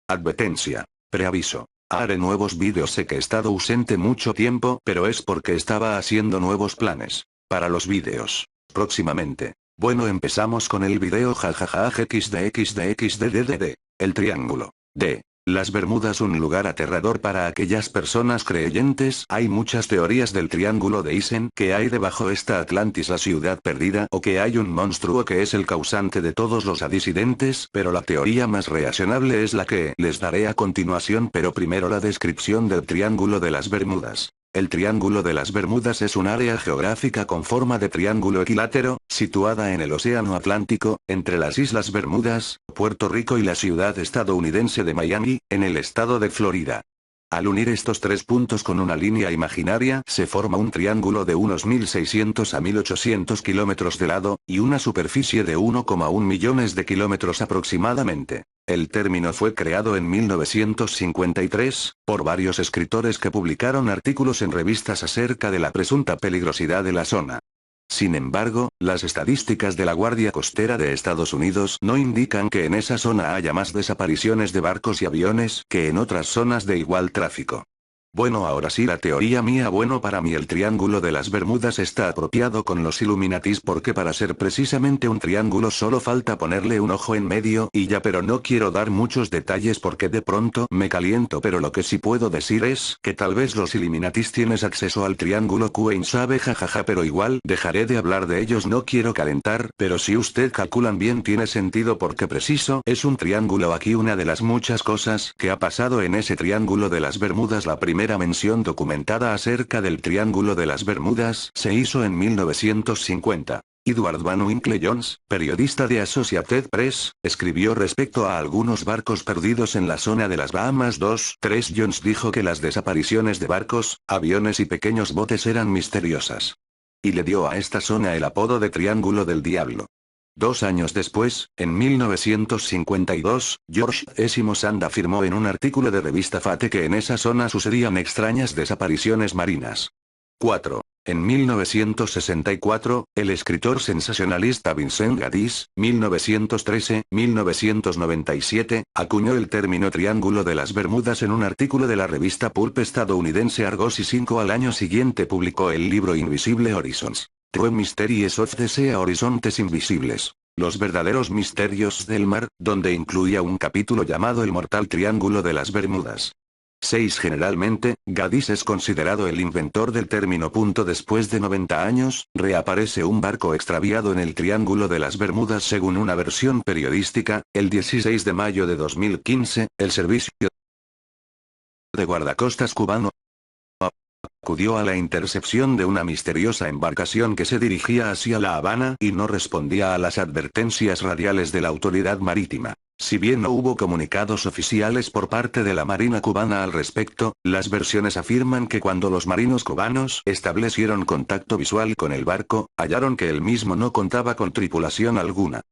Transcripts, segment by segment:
Advertencia. Preaviso. Haré nuevos vídeos. Sé que he estado ausente mucho tiempo, pero es porque estaba haciendo nuevos planes para los vídeos. Próximamente. Bueno, empezamos con el video jajaja xdxdxddd. El triángulo de las Bermudas, un lugar aterrador para aquellas personas creyentes. Hay muchas teorías del triángulo de Isen, que hay debajo esta Atlantis, la ciudad perdida, o que hay un monstruo que es el causante de todos los disidentes, pero la teoría más reaccionable es la que les daré a continuación, pero primero la descripción del triángulo de las Bermudas. El Triángulo de las Bermudas es un área geográfica con forma de triángulo equilátero, situada en el Océano Atlántico, entre las Islas Bermudas, Puerto Rico y la ciudad estadounidense de Miami, en el estado de Florida. Al unir estos tres puntos con una línea imaginaria, se forma un triángulo de unos 1.600 a 1.800 kilómetros de lado, y una superficie de 1,1 millones de kilómetros aproximadamente. El término fue creado en 1953, por varios escritores que publicaron artículos en revistas acerca de la presunta peligrosidad de la zona. Sin embargo, las estadísticas de la Guardia Costera de Estados Unidos no indican que en esa zona haya más desapariciones de barcos y aviones que en otras zonas de igual tráfico. Bueno, ahora sí, la teoría mía. Bueno, para mí el Triángulo de las Bermudas está apropiado con los Illuminatis, porque para ser precisamente un triángulo solo falta ponerle un ojo en medio y ya, pero no quiero dar muchos detalles porque de pronto me caliento, pero lo que sí puedo decir es que tal vez los Illuminatis tienes acceso al triángulo, quién sabe, jajaja, pero igual dejaré de hablar de ellos, no quiero calentar, pero si usted calculan bien tiene sentido porque preciso es un triángulo. Aquí una de las muchas cosas que ha pasado en ese Triángulo de las Bermudas. La primera mención documentada acerca del Triángulo de las Bermudas se hizo en 1950. Edward Van Winkle Jones, periodista de Associated Press, escribió respecto a algunos barcos perdidos en la zona de las Bahamas. 2-3 Jones dijo que las desapariciones de barcos, aviones y pequeños botes eran misteriosas. Y le dio a esta zona el apodo de Triángulo del Diablo. 2 años después, en 1952, George S. Sand afirmó en un artículo de revista Fate que en esa zona sucedían extrañas desapariciones marinas. 4. En 1964, el escritor sensacionalista Vincent Gaddis, 1913-1997, acuñó el término Triángulo de las Bermudas en un artículo de la revista pulp estadounidense Argos, y 5 al año siguiente publicó el libro Invisible Horizons. True Mysteries of the Sea, Horizontes Invisibles. Los verdaderos misterios del mar, donde incluía un capítulo llamado El Mortal Triángulo de las Bermudas. 6. Generalmente, Gaddis es considerado el inventor del término. Después de 90 años, reaparece un barco extraviado en el Triángulo de las Bermudas. Según una versión periodística, el 16 de mayo de 2015, el servicio de guardacostas cubano acudió a la intercepción de una misteriosa embarcación que se dirigía hacia La Habana y no respondía a las advertencias radiales de la autoridad marítima. Si bien no hubo comunicados oficiales por parte de la Marina cubana al respecto, las versiones afirman que cuando los marinos cubanos establecieron contacto visual con el barco, hallaron que el mismo no contaba con tripulación alguna.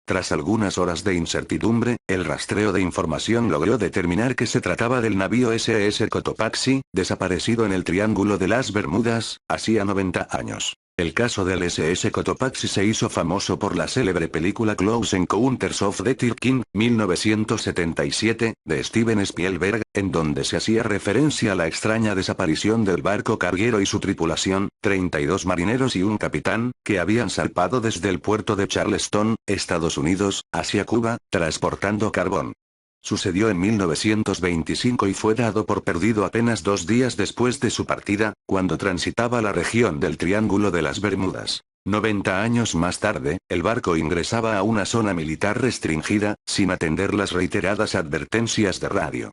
Tras algunas horas de incertidumbre, el rastreo de información logró determinar que se trataba del navío SS Cotopaxi, desaparecido en el Triángulo de las Bermudas, hacía 90 años. El caso del SS Cotopaxi se hizo famoso por la célebre película Close Encounters of the Third Kind, 1977, de Steven Spielberg, en donde se hacía referencia a la extraña desaparición del barco carguero y su tripulación, 32 marineros y un capitán, que habían zarpado desde el puerto de Charleston, Estados Unidos, hacia Cuba, transportando carbón. Sucedió en 1925 y fue dado por perdido apenas 2 días después de su partida, cuando transitaba la región del Triángulo de las Bermudas. 90 años más tarde, el barco ingresaba a una zona militar restringida, sin atender las reiteradas advertencias de radio.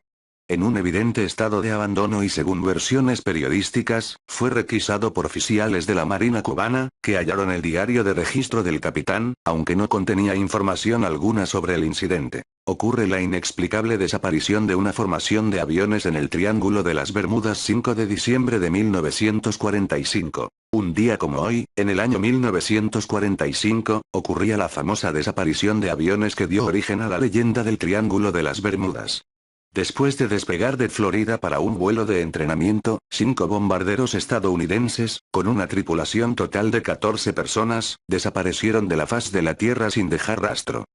En un evidente estado de abandono y según versiones periodísticas, fue requisado por oficiales de la Marina cubana, que hallaron el diario de registro del capitán, aunque no contenía información alguna sobre el incidente. Ocurre la inexplicable desaparición de una formación de aviones en el Triángulo de las Bermudas. 5 de diciembre de 1945. Un día como hoy, en el año 1945, ocurría la famosa desaparición de aviones que dio origen a la leyenda del Triángulo de las Bermudas. Después de despegar de Florida para un vuelo de entrenamiento, 5 bombarderos estadounidenses, con una tripulación total de 14 personas, desaparecieron de la faz de la Tierra sin dejar rastro.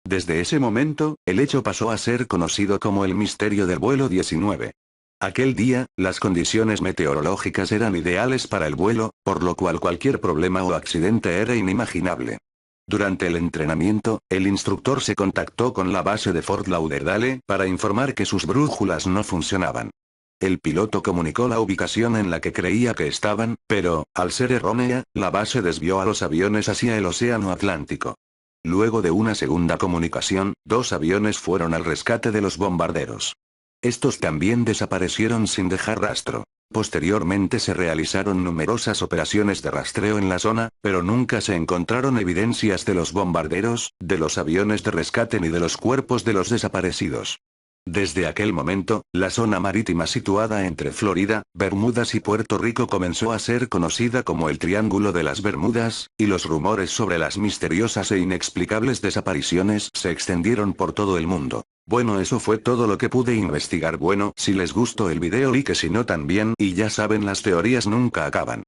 Desde ese momento, el hecho pasó a ser conocido como el misterio del vuelo 19. Aquel día, las condiciones meteorológicas eran ideales para el vuelo, por lo cual cualquier problema o accidente era inimaginable. Durante el entrenamiento, el instructor se contactó con la base de Fort Lauderdale para informar que sus brújulas no funcionaban. El piloto comunicó la ubicación en la que creía que estaban, pero, al ser errónea, la base desvió a los aviones hacia el Océano Atlántico. Luego de una segunda comunicación, 2 aviones fueron al rescate de los bombarderos. Estos también desaparecieron sin dejar rastro. Posteriormente se realizaron numerosas operaciones de rastreo en la zona, pero nunca se encontraron evidencias de los bombarderos, de los aviones de rescate ni de los cuerpos de los desaparecidos. Desde aquel momento, la zona marítima situada entre Florida, Bermudas y Puerto Rico comenzó a ser conocida como el Triángulo de las Bermudas, y los rumores sobre las misteriosas e inexplicables desapariciones se extendieron por todo el mundo. Bueno, eso fue todo lo que pude investigar. Bueno, si les gustó el video, like, si no también, y ya saben, las teorías nunca acaban.